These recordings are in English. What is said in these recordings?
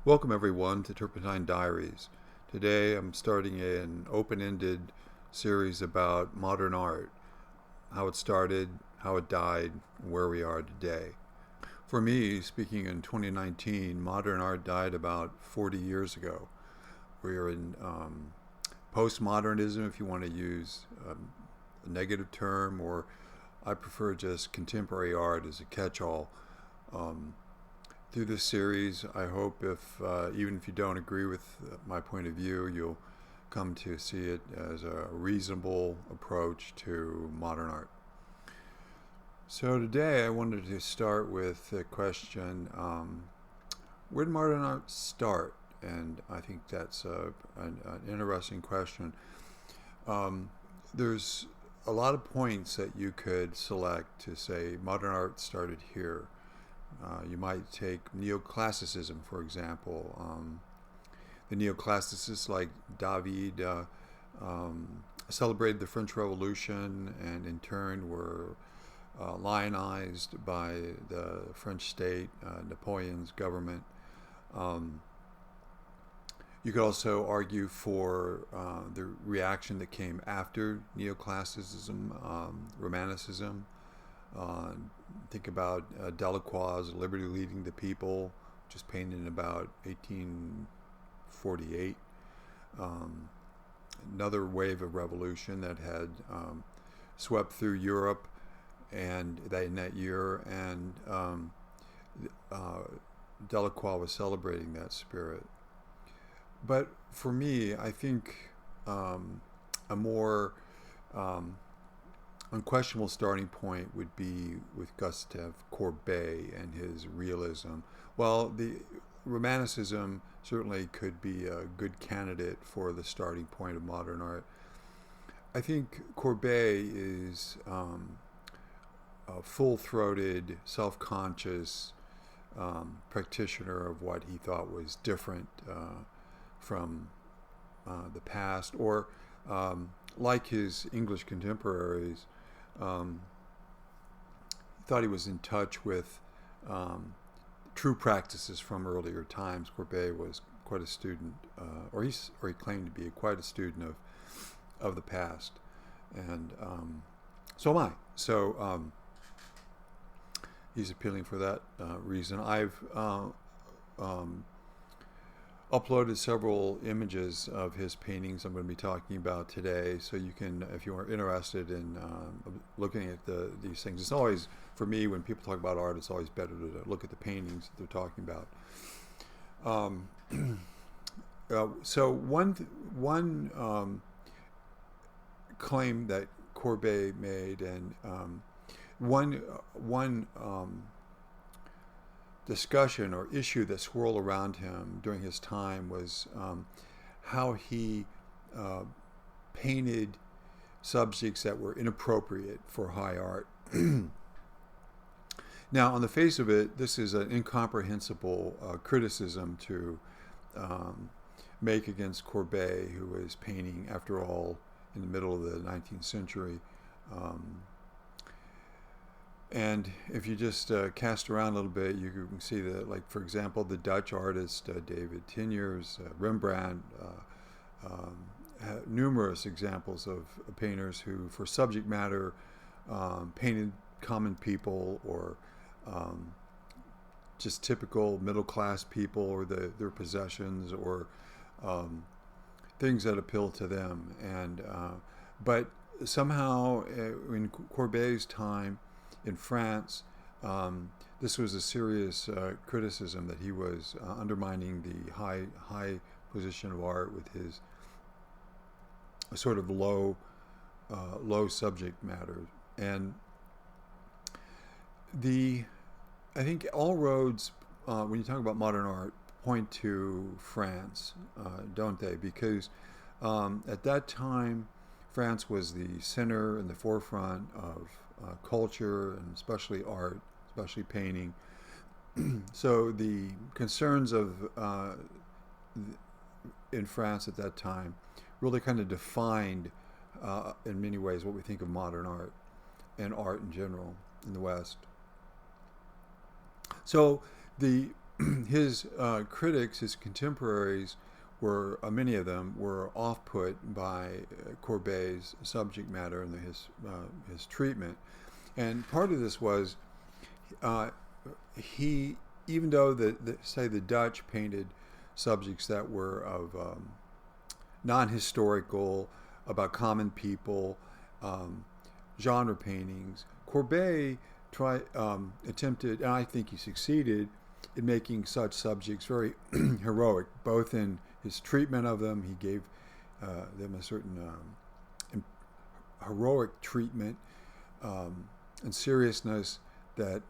Welcome everyone to Turpentine Diaries. Today I'm starting an open-ended series about modern art, how it started, how it died, where we are today. For me, speaking in 2019, modern art died about 40 years ago. We are in postmodernism, if you want to use a negative term, or I prefer just contemporary art as a catch-all. Um, Through this series, I hope if even if you don't agree with my point of view, you'll come to see it as a reasonable approach to modern art. So today I wanted to start with the question, where did modern art start? And I think that's an interesting question. Um, there's a lot of points that you could select to say modern art started here. You might take neoclassicism, for example. The neoclassicists like David celebrated the French Revolution and in turn were lionized by the French state, Napoleon's government. Um, you could also argue for the reaction that came after neoclassicism, Romanticism. Uh, think about Delacroix's Liberty Leading the People, which is painted in about 1848. Um, Another wave of revolution that had swept through Europe and that in that year, and uh, Delacroix was celebrating that spirit. But for me, I think a more unquestionable starting point would be with Gustave Courbet and his realism. Well, the Romanticism certainly could be a good candidate for the starting point of modern art. I think Courbet is a full-throated, self-conscious practitioner of what he thought was different from the past, or like his English contemporaries, um, thought he was in touch with true practices from earlier times. Courbet was quite a student, or he claimed to be quite a student of the past, and so am I. So he's appealing for that reason. I've uploaded several images of his paintings I'm going to be talking about today, so you can, if you are interested in looking at these things. It's always, for me, when people talk about art, it's always better to look at the paintings that they're talking about. So one claim that Courbet made, and one discussion or issue that swirled around him during his time was how he painted subjects that were inappropriate for high art. Now, on the face of it, this is an incomprehensible criticism to make against Courbet, who was painting, after all, in the middle of the 19th century. And if you just cast around a little bit, you can see that, like, for example, the Dutch artist David Teniers, Rembrandt, numerous examples of painters who, for subject matter, painted common people or just typical middle-class people or their possessions or things that appeal to them. And but somehow, in Courbet's time, in France, this was a serious criticism that he was undermining the high position of art with his sort of low subject matter. And I think all roads, when you talk about modern art, point to France, don't they? Because at that time, France was the center and the forefront of culture, and especially art, especially painting. So the concerns of in France at that time really kind of defined, in many ways, what we think of modern art and art in general in the West. So the his critics, his contemporaries, were many of them were off-put by Courbet's subject matter and his treatment, and part of this was he, even though say the Dutch painted subjects that were of non-historical, about common people, genre paintings, Courbet attempted, and I think he succeeded, in making such subjects very heroic, both in his treatment of them. He gave them a certain heroic treatment and seriousness that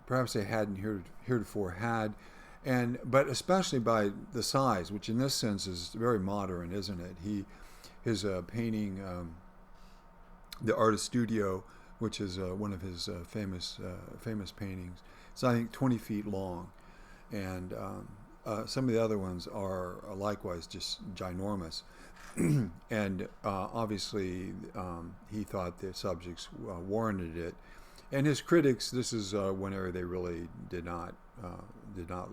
perhaps they hadn't heretofore had, but especially by the size, which in this sense is very modern, isn't it? His painting, The Artist Studio, which is one of his famous paintings, it's I think 20 feet long, and some of the other ones are likewise just ginormous. And obviously he thought the subjects warranted it, and his critics, this is whenever they really did not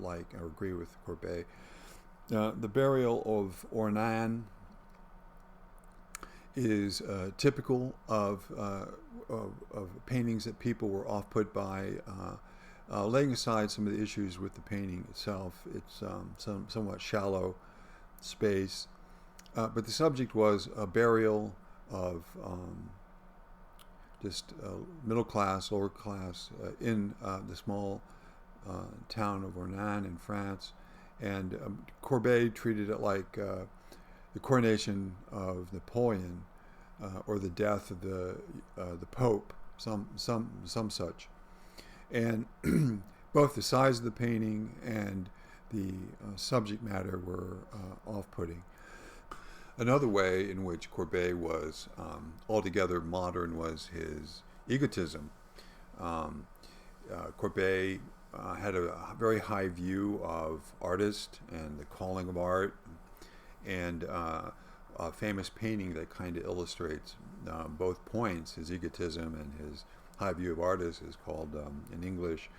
like or agree with Courbet. The Burial of Ornan is typical of paintings that people were off-put by, laying aside some of the issues with the painting itself. It's somewhat shallow space, but the subject was a burial of just middle class, lower class, in the small town of Ornan in France, and Courbet treated it like the coronation of Napoleon, or the death of the Pope, some such, and both the size of the painting and the subject matter were off-putting. Another way in which Courbet was altogether modern was his egotism. Courbet had a very high view of artist and the calling of art, and a famous painting that kind of illustrates both points, his egotism and his high view of artists, is called, in English,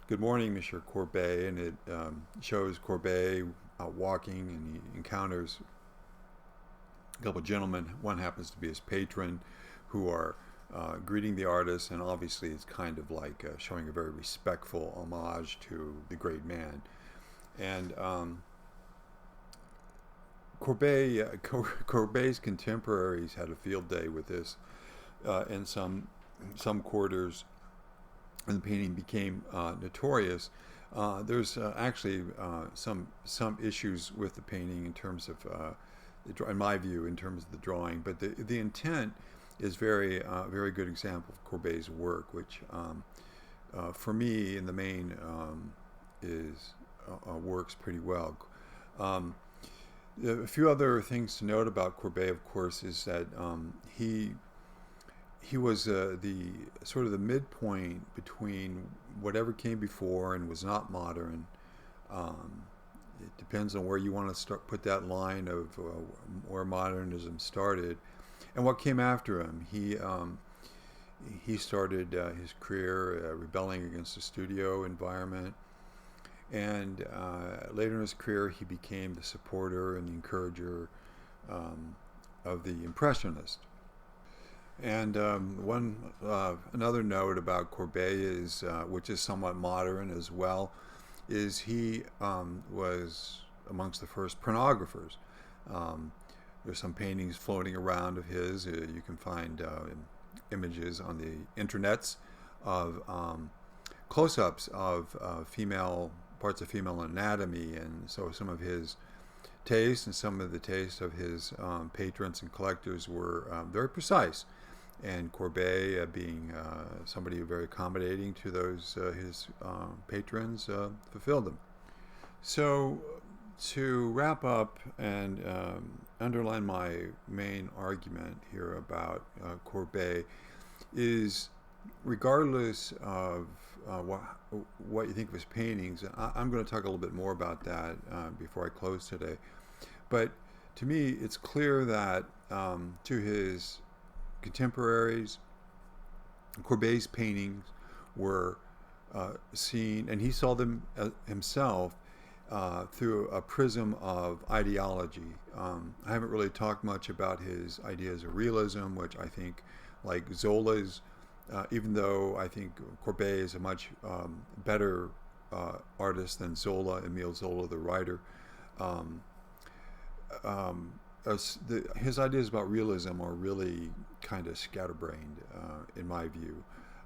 Good Morning, Monsieur Courbet, and it shows Courbet out walking, and he encounters a couple of gentlemen. One happens to be his patron, who are greeting the artist, and obviously it's kind of like showing a very respectful homage to the great man. And Courbet's contemporaries had a field day with this in some quarters, and the painting became notorious. There's actually some issues with the painting in terms of, in my view, in terms of the drawing, but the intent is very good example of Courbet's work, which for me in the main works pretty well. A few other things to note about Courbet, of course, is that he was the sort of the midpoint between whatever came before and was not modern. It depends on where you want to put that line of where modernism started, and what came after him. He started his career rebelling against the studio environment, and later in his career he became the supporter and the encourager of the Impressionists. And another note about Courbet is, which is somewhat modern as well, is he was amongst the first pornographers. There's some paintings floating around of his. You can find images on the internets of close-ups of parts of female anatomy, and so some of his tastes and some of the tastes of his patrons and collectors were very precise, and Courbet, being somebody very accommodating to those his patrons, fulfilled them. So to wrap up and underline my main argument here about Courbet is, regardless of what you think of his paintings, I'm going to talk a little bit more about that before I close today, but to me it's clear that to his contemporaries, Courbet's paintings were seen, and he saw them himself through a prism of ideology. I haven't really talked much about his ideas of realism, which I think, like Zola's, even though I think Courbet is a much better artist than Zola, Emile Zola, the writer. Um, his ideas about realism are really kind of scatterbrained, in my view,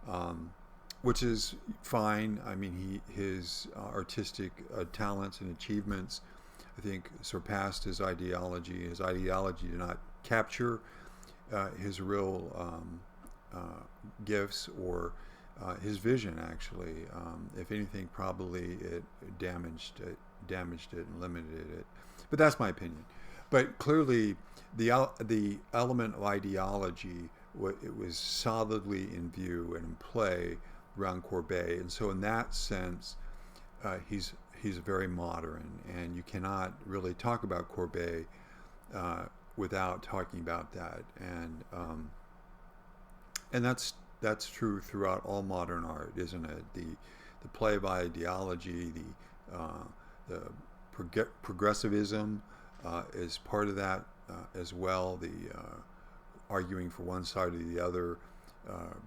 um, which is fine. I mean, his artistic talents and achievements, I think, surpassed his ideology. His ideology did not capture his real gifts or his vision. Actually, if anything, probably it damaged it and limited it. But that's my opinion. But clearly, the element of ideology, it was solidly in view and in play around Courbet, and so in that sense, he's very modern, and you cannot really talk about Courbet without talking about that, and that's true throughout all modern art, isn't it? The play of ideology, the progressivism is part of that as well. The arguing for one side or the other,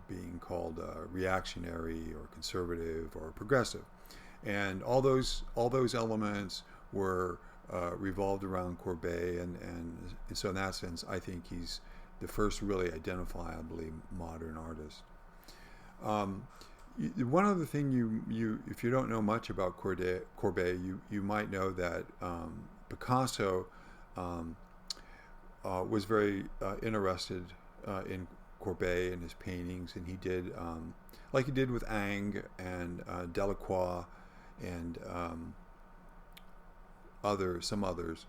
being called reactionary or conservative or progressive, and all those elements were revolved around Courbet, and so in that sense, I think he's the first really identifiably modern artist. One other thing, you if you don't know much about Courbet, you might know that Picasso was very interested in Courbet and his paintings, and he did like he did with Ingres and Delacroix and some others,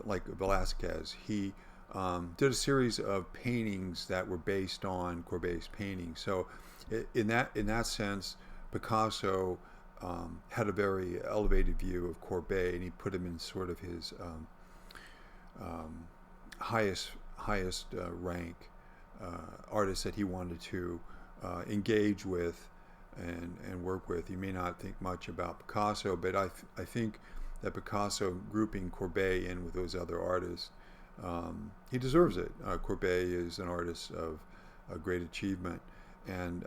like Velázquez. He did a series of paintings that were based on Courbet's paintings. So, in that sense, Picasso had a very elevated view of Courbet, and he put him in sort of his highest rank artist that he wanted to engage with and work with. You may not think much about Picasso, but I think that Picasso grouping Courbet in with those other artists, he deserves it. Courbet is an artist of a great achievement, and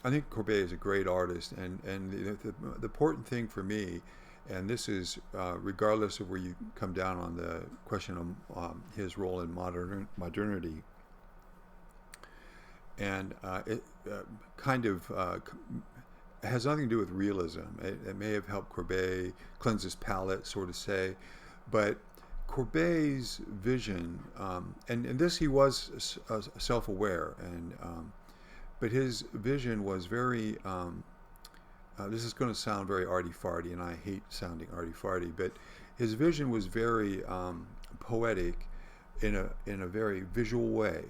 I think Courbet is a great artist. And the important thing for me, and this is regardless of where you come down on the question of his role in modernity, and it kind of has nothing to do with realism. It may have helped Courbet cleanse his palate, so to say, but Courbet's vision, and this he was self-aware, and but his vision was very. This is going to sound very arty-farty, and I hate sounding arty-farty, but his vision was very poetic, in a very visual way.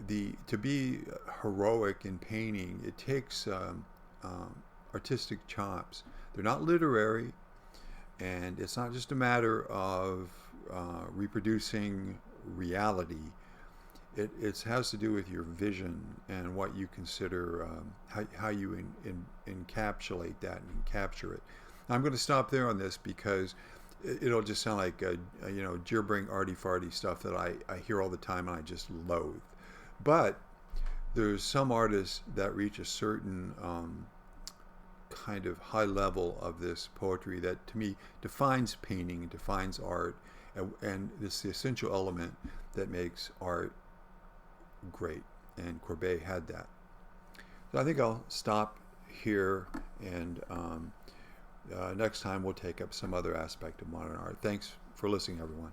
To be heroic in painting, it takes artistic chops. They're not literary, and it's not just a matter of reproducing reality. It has to do with your vision and what you consider, how you encapsulate that and capture it. Now, I'm going to stop there on this because it'll just sound like gibbering arty-farty stuff that I hear all the time and I just loathe. But there's some artists that reach a certain kind of high level of this poetry that, to me, defines painting, defines art, and it's the essential element that makes art great, and Courbet had that. So I think I'll stop here, and next time we'll take up some other aspect of modern art. Thanks for listening, everyone.